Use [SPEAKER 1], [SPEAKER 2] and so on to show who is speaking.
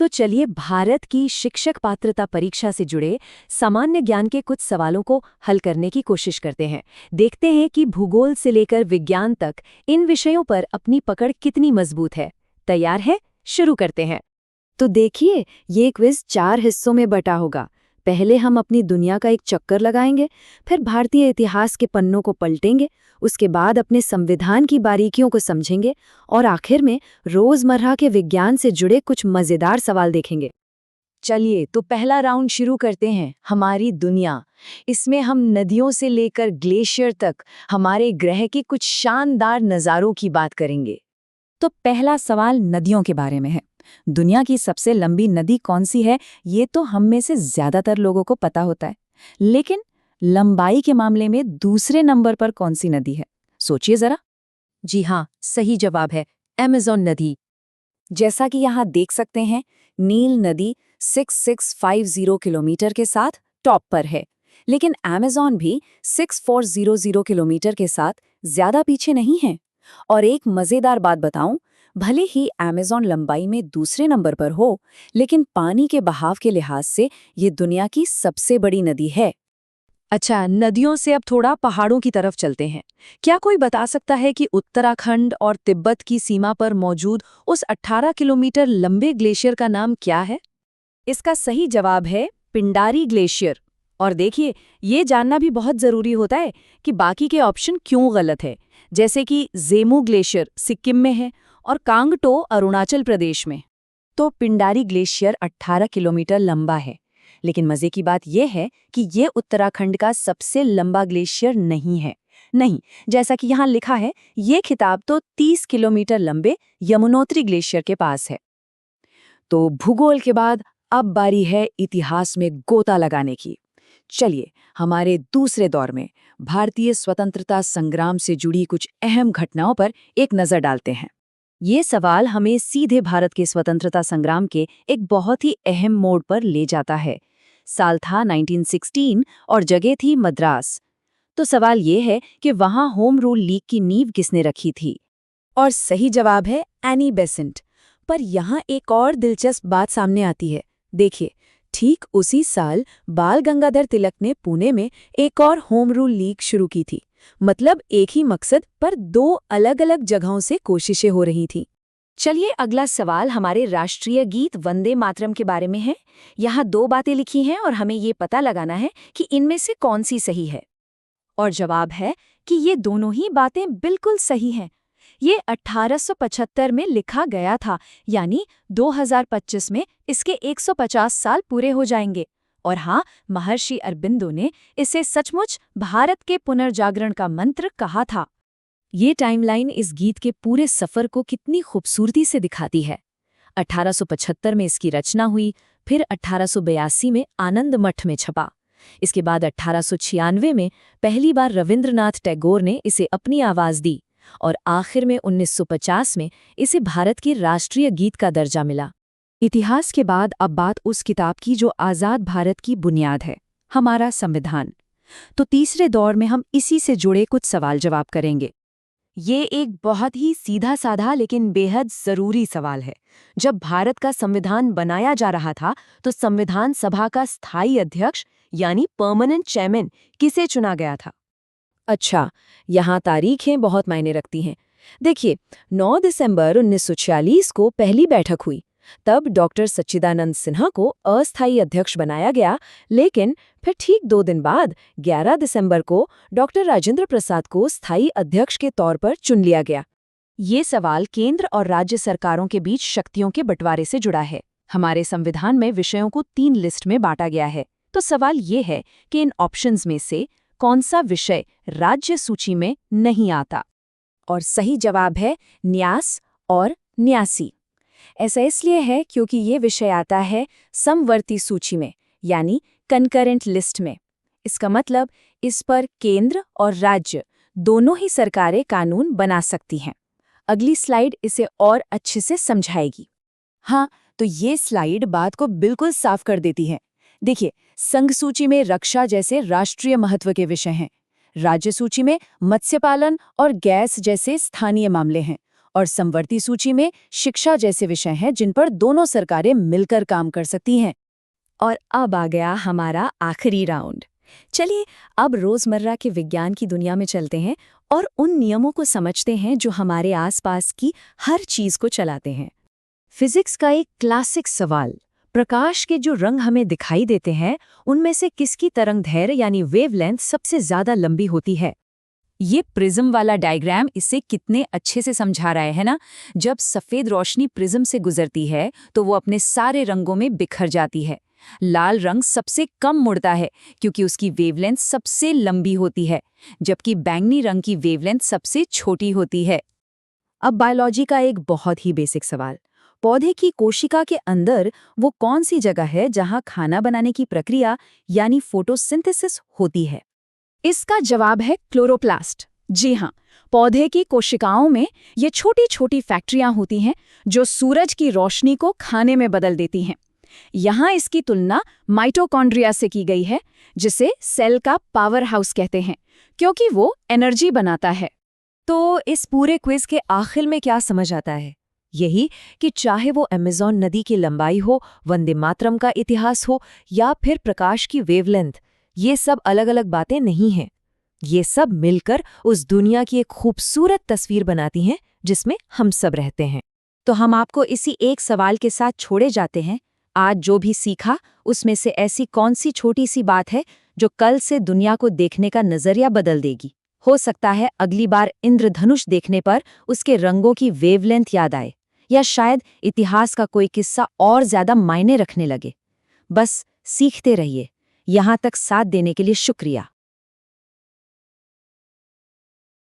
[SPEAKER 1] तो चलिए भारत की शिक्षक पात्रता परीक्षा से जुड़े सामान्य ज्ञान के कुछ सवालों को हल करने की कोशिश करते हैं। देखते हैं कि भूगोल से लेकर विज्ञान तक इन विषयों पर अपनी पकड़ कितनी मजबूत है। तैयार है? शुरू करते हैं।
[SPEAKER 2] तो देखिए, ये क्विज 4 हिस्सों में बटा होगा। पहले हम अपनी दुनिया का एक चक्कर लगाएंगे, फिर भारतीय इतिहास के पन्नों को पलटेंगे, उसके बाद अपने संविधान की बारीकियों को समझेंगे और आखिर में रोजमर्रा के विज्ञान से जुड़े कुछ मजेदार सवाल देखेंगे।
[SPEAKER 1] चलिए तो पहला राउंड शुरू करते हैं। हमारी दुनिया, इसमें हम नदियों से लेकर ग्लेशियर तक हमारे ग्रह के कुछ शानदार नज़ारों की बात करेंगे।
[SPEAKER 2] तो पहला सवाल नदियों के बारे में है। दुनिया की सबसे लंबी नदी कौन सी है, ये तो हम में से ज्यादातर लोगों को पता होता है, लेकिन लंबाई के मामले में दूसरे नंबर पर कौन सी नदी है? सोचिए जरा।
[SPEAKER 1] जी हाँ, सही जवाब है अमेज़न नदी।
[SPEAKER 2] जैसा कि यहाँ देख सकते हैं, नील नदी 6650 किलोमीटर के साथ टॉप पर है, लेकिन अमेज़न भी 6400 किलोमीटर के साथ ज्यादा पीछे नहीं है। और एक मजेदार बात बताऊं, भले ही अमेज़न लंबाई में दूसरे नंबर पर हो, लेकिन पानी के बहाव के लिहाज से ये दुनिया की सबसे बड़ी नदी है।
[SPEAKER 1] अच्छा, नदियों से अब थोड़ा पहाड़ों की तरफ चलते हैं। क्या कोई बता सकता है कि उत्तराखंड और तिब्बत की सीमा पर मौजूद उस 18 किलोमीटर लंबे ग्लेशियर का नाम क्या है?
[SPEAKER 2] इसका सही जवाब है पिंडारी ग्लेशियर। और देखिए, ये जानना भी बहुत जरूरी होता है कि बाकी के ऑप्शन क्यों गलत है, जैसे कि जेमू ग्लेशियर सिक्किम में है और कांगटो अरुणाचल प्रदेश में। तो पिंडारी ग्लेशियर 18 किलोमीटर लंबा है, लेकिन मजे की बात यह है कि ये उत्तराखंड का सबसे लंबा ग्लेशियर नहीं है। नहीं, जैसा कि यहाँ लिखा है, ये खिताब तो 30 किलोमीटर लंबे यमुनोत्री ग्लेशियर के पास है। तो भूगोल के बाद अब बारी है इतिहास में गोता लगाने की। चलिए, हमारे दूसरे दौर में भारतीय स्वतंत्रता संग्राम से जुड़ी कुछ अहम घटनाओं पर एक नजर डालते हैं। ये सवाल हमें सीधे भारत के स्वतंत्रता संग्राम के एक बहुत ही अहम मोड़ पर ले जाता है। साल था 1916 और जगह थी मद्रास। तो सवाल ये है कि वहां होम रूल लीग की नींव किसने रखी थी? और सही जवाब है एनी बेसेंट। पर यहाँ एक और दिलचस्प बात सामने आती है। देखिए, ठीक उसी साल बाल गंगाधर तिलक ने पुणे में एक और होम रूल लीग शुरू की थी। मतलब एक ही मकसद पर दो अलग-अलग जगहों से कोशिशें हो रही थीं। चलिए, अगला सवाल हमारे राष्ट्रीय गीत वंदे मातरम के बारे में है। यहाँ 2 बातें लिखी हैं और हमें ये पता लगाना है कि इनमें से कौन सी सही है। और जवाब है कि ये दोनों ही बातें बिल्कुल सही हैं। ये 1875 में लिखा गया था, यानी 2025 में इसके 150 साल पूरे हो जाएंगे। और हाँ, महर्षि अरबिंदो ने इसे सचमुच भारत के पुनर्जागरण का मंत्र कहा था। ये टाइमलाइन इस गीत के पूरे सफर को कितनी खूबसूरती से दिखाती है। 1875 में इसकी रचना हुई, फिर 1882 में आनंद मठ में छपा। इसके बाद 1896 में पहली बार रविंद्रनाथ टैगोर ने इसे अपनी आवाज दी और आखिर में 1950 में इसे भारत के राष्ट्रीय गीत का दर्जा मिला। इतिहास के बाद अब बात उस किताब की जो आज़ाद भारत की बुनियाद है, हमारा संविधान। तो तीसरे दौर में हम इसी से जुड़े कुछ सवाल जवाब करेंगे। ये एक बहुत ही सीधा साधा लेकिन बेहद ज़रूरी सवाल है। जब भारत का संविधान बनाया जा रहा था तो संविधान सभा का स्थायी अध्यक्ष यानी परमानेंट चेयरमैन किसे चुना गया था? अच्छा, यहाँ तारीखें बहुत मायने रखती हैं। देखिए, 9 दिसंबर 1946 को पहली बैठक हुई। तब डॉक्टर सच्चिदानंद सिन्हा को अस्थायी अध्यक्ष बनाया गया, लेकिन फिर ठीक 2 दिन बाद 11 दिसंबर को डॉक्टर राजेंद्र प्रसाद को स्थायी अध्यक्ष के तौर पर चुन लिया गया। ये सवाल केंद्र और राज्य सरकारों के बीच शक्तियों के बंटवारे से जुड़ा है। हमारे संविधान में विषयों को 3 लिस्ट में बांटा गया है। तो सवाल ये है कि इन ऑप्शंस में से कौन सा विषय राज्य सूची में नहीं आता? और सही जवाब है न्यास और न्यासी। ऐसा इसलिए है क्योंकि ये विषय आता है समवर्ती सूची में, यानी कंकरेंट लिस्ट में। इसका मतलब इस पर केंद्र और राज्य दोनों ही सरकारें कानून बना सकती हैं। अगली स्लाइड इसे और अच्छे से समझाएगी। हाँ, तो ये स्लाइड बात को बिल्कुल साफ कर देती है। देखिए, संघ सूची में रक्षा जैसे राष्ट्रीय महत्व के विषय हैं, राज्य सूची में मत्स्य पालन और गैस जैसे स्थानीय मामले हैं, और समवर्ती सूची में शिक्षा जैसे विषय हैं जिन पर दोनों सरकारें मिलकर काम कर सकती हैं।
[SPEAKER 3] और अब आ गया हमारा आखिरी राउंड। चलिए अब रोजमर्रा के विज्ञान की दुनिया में चलते हैं और उन नियमों को समझते हैं जो हमारे आसपास की हर चीज को चलाते हैं।
[SPEAKER 1] फिजिक्स का एक क्लासिक सवाल, प्रकाश के जो रंग हमें दिखाई देते हैं उनमें से किसकी तरंगदैर्घ्य यानी वेवलेंथ सबसे ज्यादा लंबी होती है?
[SPEAKER 2] ये प्रिज्म वाला डायग्राम इसे कितने अच्छे से समझा रहा है ना। जब सफेद रोशनी प्रिज्म से गुजरती है तो वो अपने सारे रंगों में बिखर जाती है। लाल रंग सबसे कम मुड़ता है क्योंकि उसकी वेवलेंथ सबसे लंबी होती है, जबकि बैंगनी रंग की वेवलेंथ सबसे छोटी होती है।
[SPEAKER 1] अब बायोलॉजी का एक बहुत ही बेसिक सवाल, पौधे की कोशिका के अंदर वो कौन सी जगह है जहां खाना बनाने की प्रक्रिया यानी फोटोसिंथेसिस होती है?
[SPEAKER 2] इसका जवाब है क्लोरोप्लास्ट। जी हाँ, पौधे की कोशिकाओं में ये छोटी छोटी फैक्ट्रियां होती हैं जो सूरज की रोशनी को खाने में बदल देती हैं। यहाँ इसकी तुलना माइटोकॉन्ड्रिया से की गई है, जिसे सेल का पावर हाउस कहते हैं, क्योंकि वो एनर्जी बनाता है।
[SPEAKER 1] तो इस पूरे क्विज के आखिर में क्या समझ आता है? यही कि चाहे वो अमेज़न नदी की लंबाई हो, वंदे मातरम का इतिहास हो या फिर प्रकाश की वेवलेंथ, ये सब अलग-अलग बातें नहीं हैं। ये सब मिलकर उस दुनिया की एक खूबसूरत तस्वीर बनाती हैं जिसमें हम सब रहते हैं। तो हम आपको इसी एक सवाल के साथ छोड़े जाते हैं। आज जो भी सीखा उसमें से ऐसी कौन सी छोटी सी बात है जो कल से दुनिया को देखने का नजरिया बदल देगी? हो सकता है अगली बार इंद्रधनुष देखने पर उसके रंगों की वेवलेंथ याद आए, या शायद इतिहास का कोई किस्सा और ज्यादा मायने रखने लगे। बस सीखते रहिए। यहाँ तक साथ देने के लिए शुक्रिया।